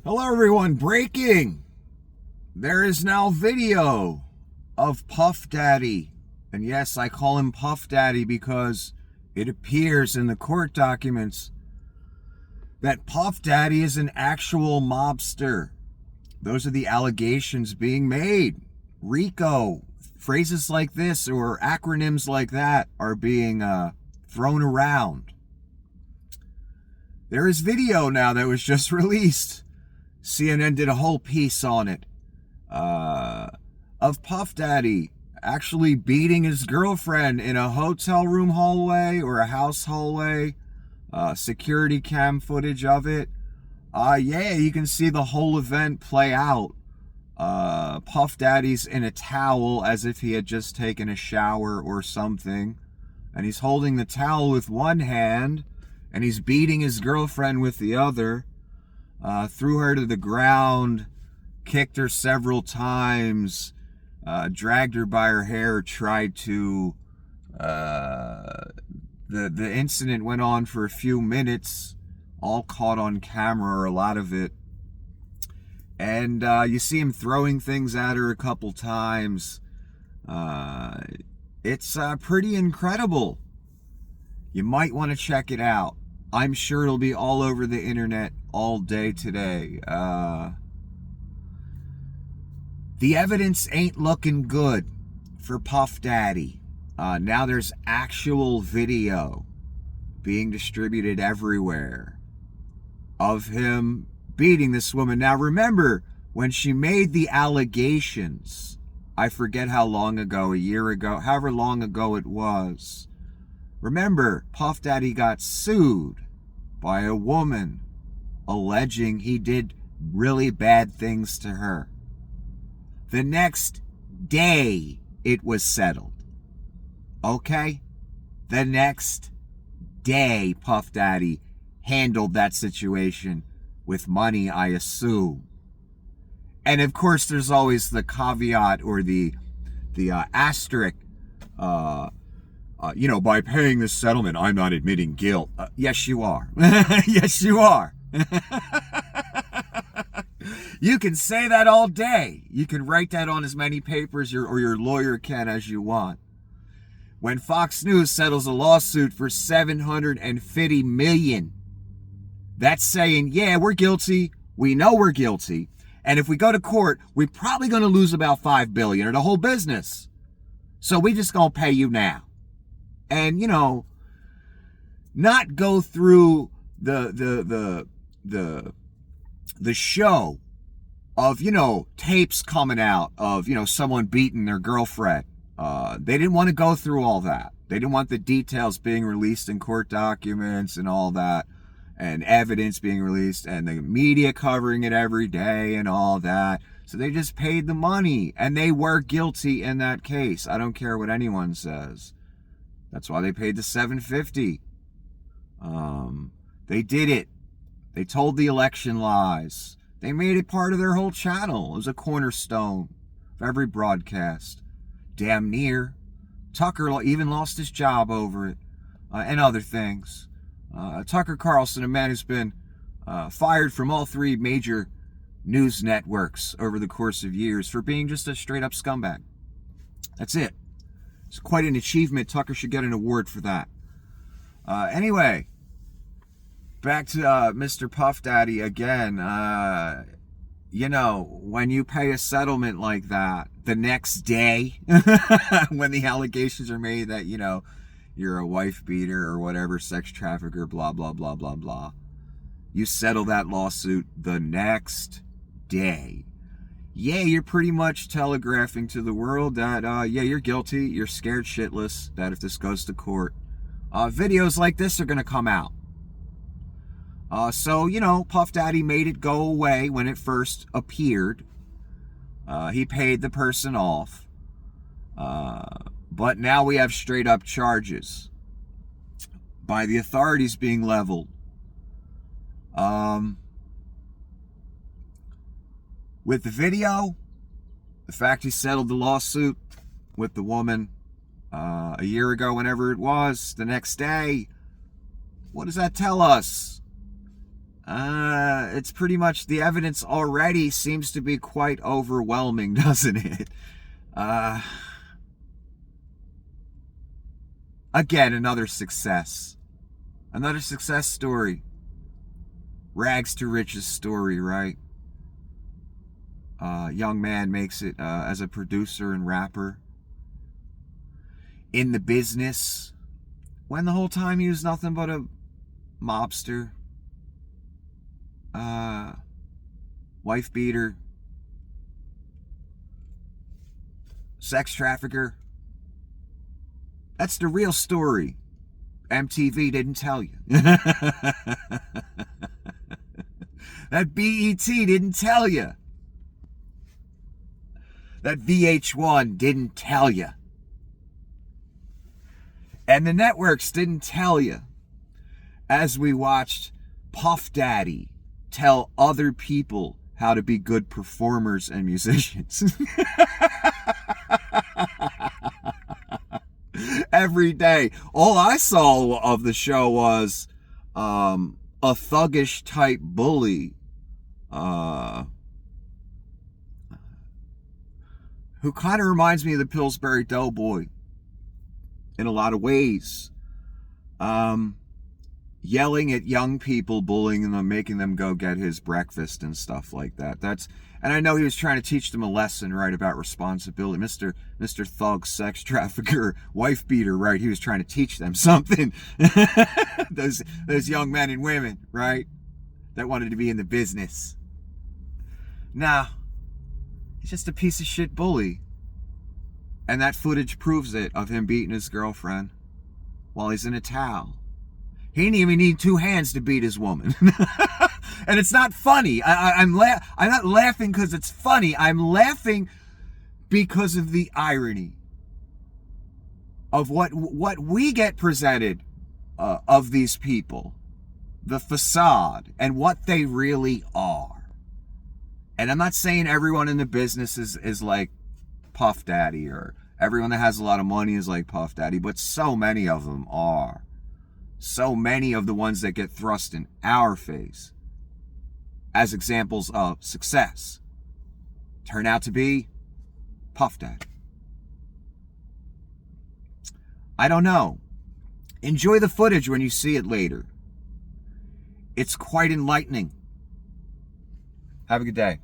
Hello everyone, breaking! There is now video of Puff Daddy. And yes, I call him Puff Daddy because it appears in the court documents that Puff Daddy is an actual mobster. Those are the allegations being made. RICO, phrases like this or acronyms like that are being thrown around. There is video now that was just released. CNN did a whole piece on it of Puff Daddy actually beating his girlfriend in a hotel room hallway or a house hallway. Security cam footage of it. Yeah, you can see the whole event play out. Puff Daddy's in a towel as if he had just taken a shower or something. And he's holding the towel with one hand and he's beating his girlfriend with the other. Threw her to the ground, kicked her several times, dragged her by her hair, tried to... The incident went on for a few minutes, all caught on camera, or a lot of it. And you see him throwing things at her a couple times. It's pretty incredible. You might want to check it out. I'm sure it'll be all over the internet all day today. The evidence ain't looking good for Puff Daddy. Now there's actual video being distributed everywhere of him beating this woman. Now remember, when she made the allegations, I forget how long ago, a year ago, however long ago it was. Remember, Puff Daddy got sued by a woman alleging he did really bad things to her. The next day, it was settled. Okay? The next day, Puff Daddy handled that situation with money, I assume. And of course, there's always the caveat or the asterisk, by paying this settlement, I'm not admitting guilt. Yes, you are. Yes, you are. You can say that all day. You can write that on as many papers or your lawyer can as you want. When Fox News settles a lawsuit for $750 million, that's saying, yeah, we're guilty. We know we're guilty. And if we go to court, we're probably going to lose about $5 billion or the whole business. So we just going to pay you now. And, not go through the show of, tapes coming out of, someone beating their girlfriend. They didn't want to go through all that. They didn't want the details being released in court documents and all that, and evidence being released, and the media covering it every day and all that. So they just paid the money, and they were guilty in that case. I don't care what anyone says. That's why they paid the $750. They did it. They told the election lies. They made it part of their whole channel. It was a cornerstone of every broadcast. Damn near. Tucker even lost his job over it, and other things. Tucker Carlson, a man who's been fired from all three major news networks over the course of years for being just a straight-up scumbag. That's it. It's quite an achievement. Tucker should get an award for that. Anyway, back to Mr. Puff Daddy again. When you pay a settlement like that, the next day, when the allegations are made that, you're a wife beater or whatever, sex trafficker, blah, blah, blah, blah, blah, you settle that lawsuit the next day. Yeah, you're pretty much telegraphing to the world that, you're guilty, you're scared shitless, that if this goes to court, videos like this are going to come out. So, Puff Daddy made it go away when it first appeared. He paid the person off. But now we have straight up charges by the authorities being leveled. With the video, the fact he settled the lawsuit with the woman a year ago, whenever it was, the next day, what does that tell us? it's pretty much the evidence already seems to be quite overwhelming, doesn't it? Again, another success story. Rags to riches story, right? Young man makes it as a producer and rapper in the business when the whole time he was nothing but a mobster, wife beater, sex trafficker. That's the real story. MTV didn't tell you. That BET didn't tell you. That VH1 didn't tell you. And the networks didn't tell you. As we watched Puff Daddy tell other people how to be good performers and musicians. Every day. All I saw of the show was a thuggish type bully who kind of reminds me of the Pillsbury Doughboy in a lot of ways. Yelling at young people, bullying them, making them go get his breakfast and stuff like that. And I know he was trying to teach them a lesson, right, about responsibility. Mr. Thug, sex trafficker, wife beater, right? He was trying to teach them something. those young men and women, right, that wanted to be in the business. Nah, he's just a piece of shit bully. And that footage proves it, of him beating his girlfriend while he's in a towel. He didn't even need two hands to beat his woman. And it's not funny. I'm not laughing because it's funny. I'm laughing because of the irony of what we get presented of these people, the facade, and what they really are. And I'm not saying everyone in the business is like Puff Daddy, or everyone that has a lot of money is like Puff Daddy, but so many of them are. So many of the ones that get thrust in our face as examples of success turn out to be Puff Daddy. I don't know. Enjoy the footage when you see it later. It's quite enlightening. Have a good day.